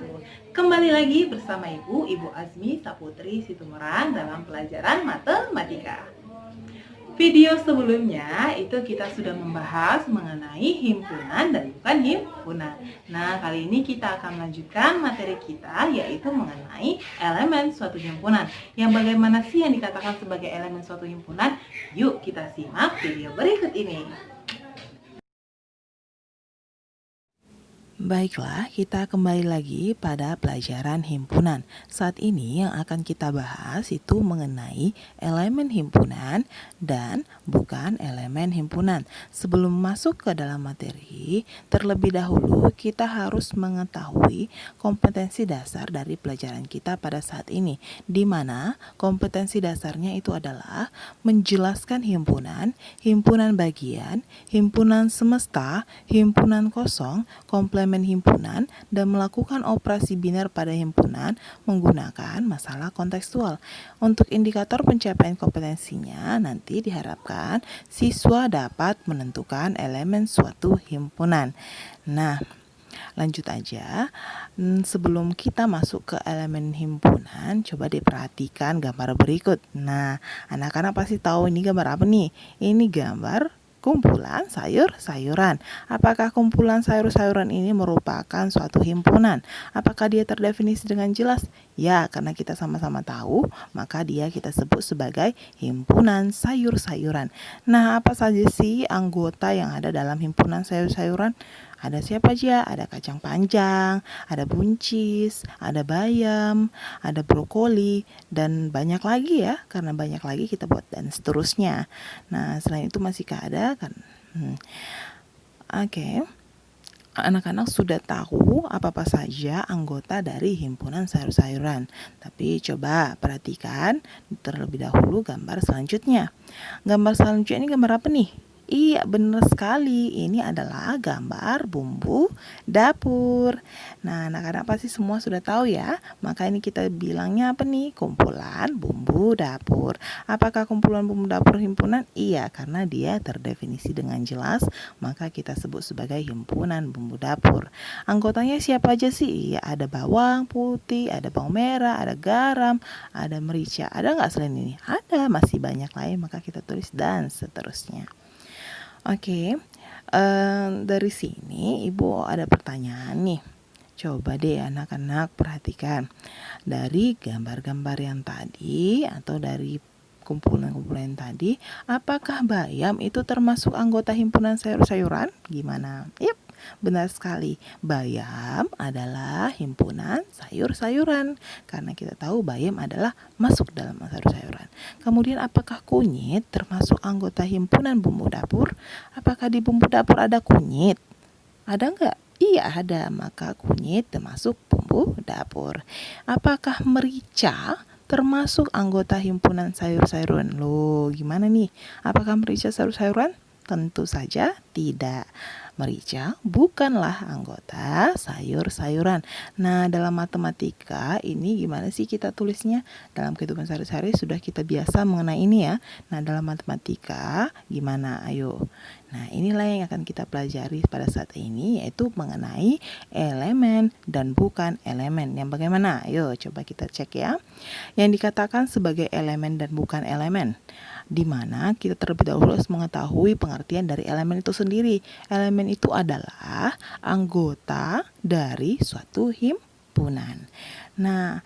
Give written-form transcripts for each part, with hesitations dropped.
wabarakatuh. Kembali lagi bersama Ibu Azmi Saputri Situmorang dalam pelajaran matematika. Video sebelumnya itu kita sudah membahas mengenai himpunan dan bukan himpunan. Nah, kali ini kita akan melanjutkan materi kita yaitu mengenai elemen suatu himpunan. Yang bagaimana sih yang dikatakan sebagai elemen suatu himpunan? Yuk kita simak video berikut ini. Baiklah, kita kembali lagi pada pelajaran himpunan. Saat ini yang akan kita bahas itu mengenai elemen himpunan dan bukan elemen himpunan. Sebelum masuk ke dalam materi, terlebih dahulu kita harus mengetahui kompetensi dasar dari pelajaran kita pada saat ini, di mana kompetensi dasarnya itu adalah menjelaskan himpunan, himpunan bagian, himpunan semesta, himpunan kosong, komplemen himpunan, dan melakukan operasi biner pada himpunan menggunakan masalah kontekstual. Untuk indikator pencapaian kompetensinya, nanti diharapkan siswa dapat menentukan elemen suatu himpunan. Nah, lanjut aja. Sebelum kita masuk ke elemen himpunan, coba diperhatikan gambar berikut. Nah, anak-anak pasti tahu ini gambar apa nih? Ini gambar kumpulan sayur-sayuran. Apakah kumpulan sayur-sayuran ini merupakan suatu himpunan? Apakah dia terdefinisi dengan jelas? Ya, karena kita sama-sama tahu, maka dia kita sebut sebagai himpunan sayur-sayuran. Nah, apa saja sih anggota yang ada dalam himpunan sayur-sayuran? Ada siapa aja? Ada kacang panjang, ada buncis, ada bayam, ada brokoli, dan banyak lagi ya, karena banyak lagi kita buat dan seterusnya. Nah, selain itu masih ada kan? Oke. Anak-anak sudah tahu apa-apa saja anggota dari himpunan sayur-sayuran. Tapi coba perhatikan terlebih dahulu gambar selanjutnya. Gambar selanjutnya ini gambar apa nih? Iya, benar sekali. Ini adalah gambar bumbu dapur. Nah, anak-anak pasti semua sudah tahu ya. Maka ini kita bilangnya apa nih? Kumpulan bumbu dapur. Apakah kumpulan bumbu dapur himpunan? Iya, karena dia terdefinisi dengan jelas, maka kita sebut sebagai himpunan bumbu dapur. Anggotanya siapa aja sih? Iya, ada bawang putih, ada bawang merah, ada garam, ada merica. Ada nggak selain ini? Ada, masih banyak lain, maka kita tulis dan seterusnya. Oke, dari sini Ibu ada pertanyaan nih. Coba deh anak-anak perhatikan. Dari gambar-gambar yang tadi atau dari kumpulan-kumpulan tadi, apakah bayam itu termasuk anggota himpunan sayur-sayuran? Gimana? Yap, benar sekali. Bayam adalah himpunan sayur-sayuran. Karena kita tahu bayam adalah masuk dalam sayur-sayuran. Kemudian apakah kunyit termasuk anggota himpunan bumbu dapur? Apakah di bumbu dapur ada kunyit? Ada enggak? Iya ada, maka kunyit termasuk bumbu dapur. Apakah merica termasuk anggota himpunan sayur-sayuran? Loh, gimana nih? Apakah merica sayur-sayuran? Tentu saja tidak. Merica bukanlah anggota sayur-sayuran. Nah, dalam matematika ini gimana sih kita tulisnya? Dalam kehidupan sehari-hari sudah kita biasa mengenai ini ya. Nah, dalam matematika gimana? Ayo. Nah, inilah yang akan kita pelajari pada saat ini, yaitu mengenai elemen dan bukan elemen. Yang bagaimana? Ayo coba kita cek ya. Yang dikatakan sebagai elemen dan bukan elemen, di mana kita terlebih dahulu harus mengetahui pengertian dari elemen itu sendiri. Elemen itu adalah anggota dari suatu himpunan. Nah,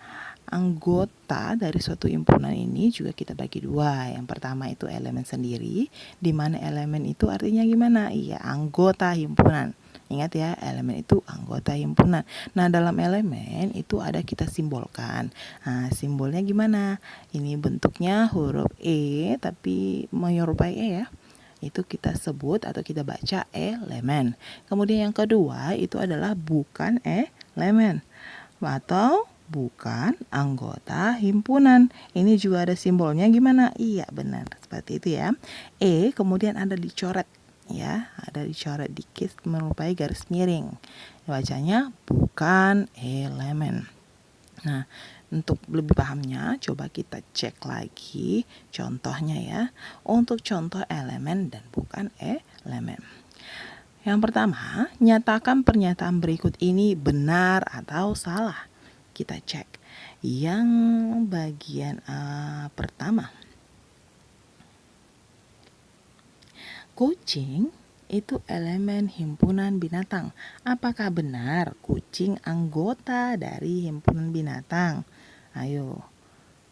anggota dari suatu himpunan ini juga kita bagi dua. Yang pertama itu elemen sendiri, di mana elemen itu artinya gimana? Iya, anggota himpunan. Ingat ya, elemen itu anggota himpunan. Nah, dalam elemen itu ada kita simbolkan. Nah, simbolnya gimana? Ini bentuknya huruf E, tapi menyerupai E ya. Itu kita sebut atau kita baca elemen. Kemudian yang kedua itu adalah bukan elemen atau bukan anggota himpunan. Ini juga ada simbolnya gimana? Iya, benar. Seperti itu ya. E kemudian ada dicoret ya, ada dicoret dikit menyerupai garis miring. Bacanya bukan elemen. Nah, untuk lebih pahamnya coba kita cek lagi contohnya ya. Untuk contoh elemen dan bukan elemen. Yang pertama, nyatakan pernyataan berikut ini benar atau salah. Kita cek. Yang bagian pertama. Kucing itu elemen himpunan binatang. Apakah benar kucing anggota dari himpunan binatang? Ayo.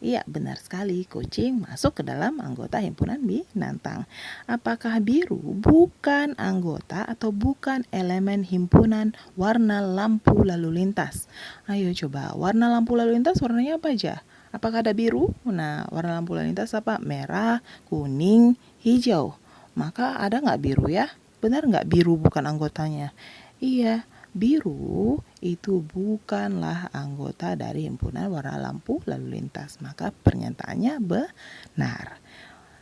Iya, benar sekali. Kucing masuk ke dalam anggota himpunan binatang. Apakah biru bukan anggota atau bukan elemen himpunan warna lampu lalu lintas? Ayo coba, warna lampu lalu lintas warnanya apa aja? Apakah ada biru? Nah, warna lampu lalu lintas apa? Merah, kuning, hijau. Maka ada nggak biru ya? Benar nggak biru bukan anggotanya? Iya, biru itu bukanlah anggota dari himpunan warna lampu lalu lintas. Maka pernyataannya benar.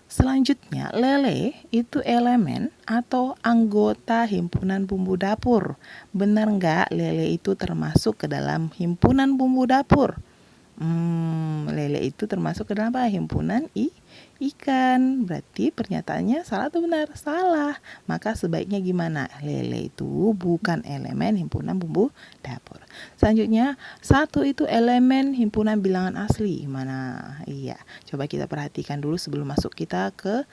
Selanjutnya, lele itu elemen atau anggota himpunan bumbu dapur. Benar nggak lele itu termasuk ke dalam himpunan bumbu dapur? Lele itu termasuk ke dalam apa? Himpunan ikan. Berarti pernyataannya salah atau benar? Salah. Maka sebaiknya gimana? Lele itu bukan elemen himpunan bumbu dapur. Selanjutnya, 1 itu elemen himpunan bilangan asli. Mana? Iya. Coba kita perhatikan dulu sebelum masuk kita ke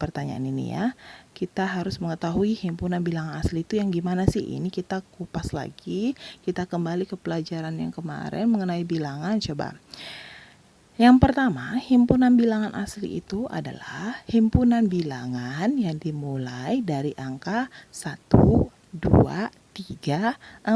pertanyaan ini ya. Kita harus mengetahui himpunan bilangan asli itu yang gimana sih? Ini kita kupas lagi. Kita kembali ke pelajaran yang kemarin mengenai bilangan. Coba. Yang pertama, himpunan bilangan asli itu adalah himpunan bilangan yang dimulai dari angka 1, 2, 3, 4,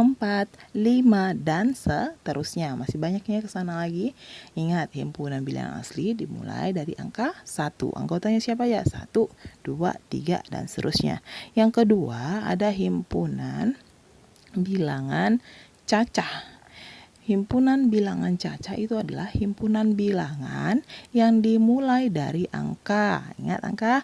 5, dan seterusnya. Masih banyaknya ke sana lagi. Ingat, himpunan bilangan asli dimulai dari angka 1. Anggotanya siapa ya? 1, 2, 3, dan seterusnya. Yang kedua, ada himpunan bilangan cacah. Himpunan bilangan cacah itu adalah himpunan bilangan yang dimulai dari angka. Ingat angka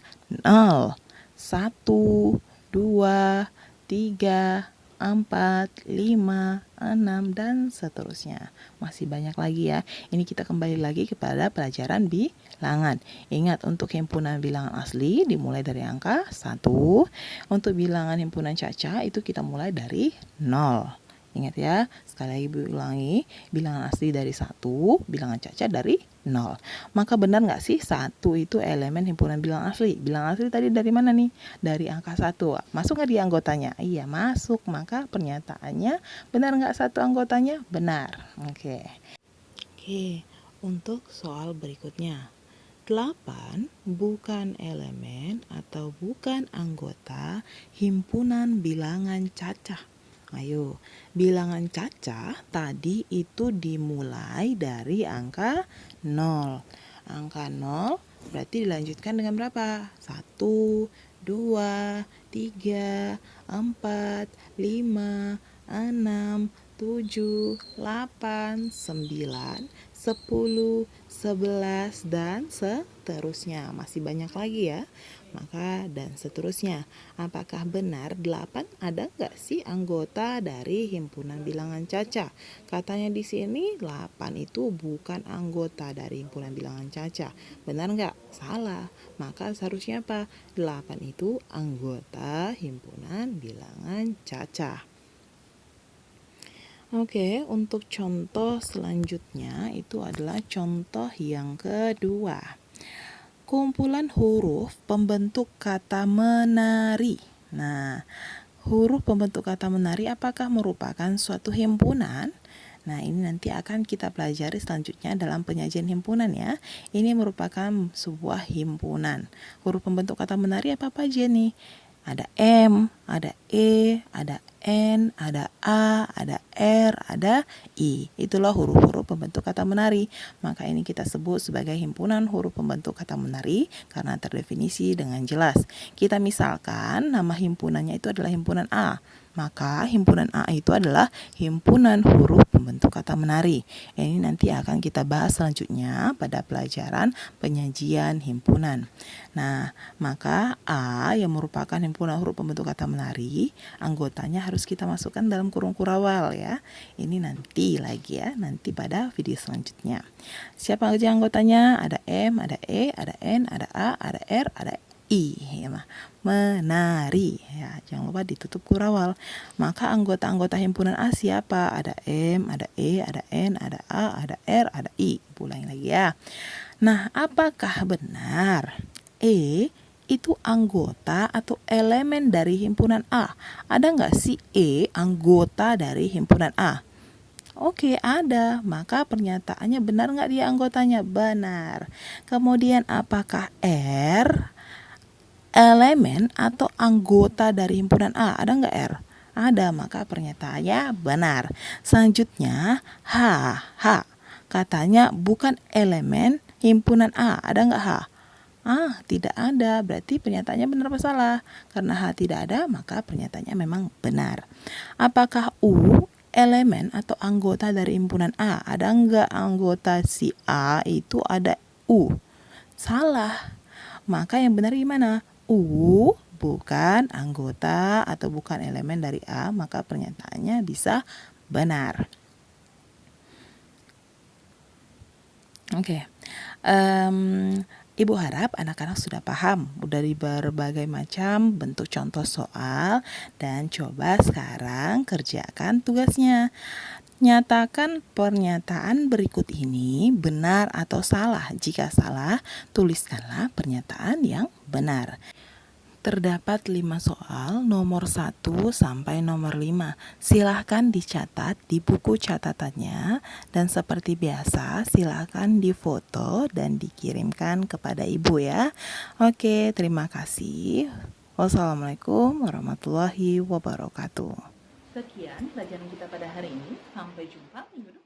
0, 1, 2, 3, 4, 5, 6, dan seterusnya. Masih banyak lagi ya. Ini kita kembali lagi kepada pelajaran bilangan. Ingat, untuk himpunan bilangan asli dimulai dari angka 1. Untuk bilangan himpunan cacah itu kita mulai dari 0. Ingat ya, sekali lagi ulangi, bilangan asli dari 1, bilangan cacat dari 0. Maka benar nggak sih 1 itu elemen himpunan bilangan asli? Bilangan asli tadi dari mana nih? Dari angka 1. Masuk nggak di anggotanya? Iya, masuk. Maka pernyataannya benar nggak 1 anggotanya? Benar. Oke, untuk soal berikutnya. 8 bukan elemen atau bukan anggota himpunan bilangan cacah. Ayo, bilangan cacah tadi itu dimulai dari angka 0. Angka 0 berarti dilanjutkan dengan berapa? 1, 2, 3, 4, 5, 6, 7, 8, 9, 10, 11, dan seterusnya. Masih banyak lagi ya. Maka dan seterusnya. Apakah benar 8 ada nggak sih anggota dari himpunan bilangan cacah? Katanya di sini 8 itu bukan anggota dari himpunan bilangan cacah. Benar nggak? Salah. Maka seharusnya apa? 8 itu anggota himpunan bilangan cacah. Oke, untuk contoh selanjutnya itu adalah contoh yang kedua. Kumpulan huruf pembentuk kata menari. Nah, huruf pembentuk kata menari apakah merupakan suatu himpunan? Nah, ini nanti akan kita pelajari selanjutnya dalam penyajian himpunan ya. Ini merupakan sebuah himpunan. Huruf pembentuk kata menari apa aja nih? Ada M, ada E, ada N, ada A, ada R, ada I. Itulah huruf-huruf pembentuk kata menari. Maka ini kita sebut sebagai himpunan huruf pembentuk kata menari karena terdefinisi dengan jelas. Kita misalkan nama himpunannya itu adalah himpunan A. Maka himpunan A itu adalah himpunan huruf pembentuk kata menari. Ini nanti akan kita bahas selanjutnya pada pelajaran penyajian himpunan. Nah, maka A yang merupakan himpunan huruf pembentuk kata menari, anggotanya harus kita masukkan dalam kurung kurawal ya. Ini nanti lagi ya, nanti pada video selanjutnya. Siapa aja anggotanya? Ada M, ada E, ada N, ada A, ada R, ada I ya. Menari ya, jangan lupa ditutup kurawal. Maka anggota-anggota himpunan A siapa? Ada M, ada E, ada N, ada A, ada R, ada I. Ulangi lagi ya. Nah, apakah benar E itu anggota atau elemen dari himpunan A? Ada nggak sih E anggota dari himpunan A? Oke, ada. Maka pernyataannya benar nggak dia anggotanya? Benar. Kemudian apakah R elemen atau anggota dari himpunan A? Ada nggak R? Ada, maka pernyataannya benar. Selanjutnya H. Katanya bukan elemen himpunan A. Ada nggak H? Tidak ada. Berarti pernyataannya benar apa salah? Karena H tidak ada, maka pernyataannya memang benar. Apakah U elemen atau anggota dari himpunan A? Ada nggak anggota si A itu ada U? Salah. Maka yang benar gimana? U bukan anggota atau bukan elemen dari A, maka pernyataannya bisa benar. Oke. Ibu harap anak-anak sudah paham dari berbagai macam bentuk contoh soal, dan coba sekarang kerjakan tugasnya. Nyatakan pernyataan berikut ini benar atau salah. Jika salah, tuliskanlah pernyataan yang benar. Terdapat 5 soal nomor 1 sampai nomor 5. Silahkan dicatat di buku catatannya, dan seperti biasa silahkan difoto dan dikirimkan kepada ibu ya. Oke, terima kasih. Wassalamualaikum warahmatullahi wabarakatuh. Sekian pelajaran kita pada hari ini. Sampai jumpa minggu depan.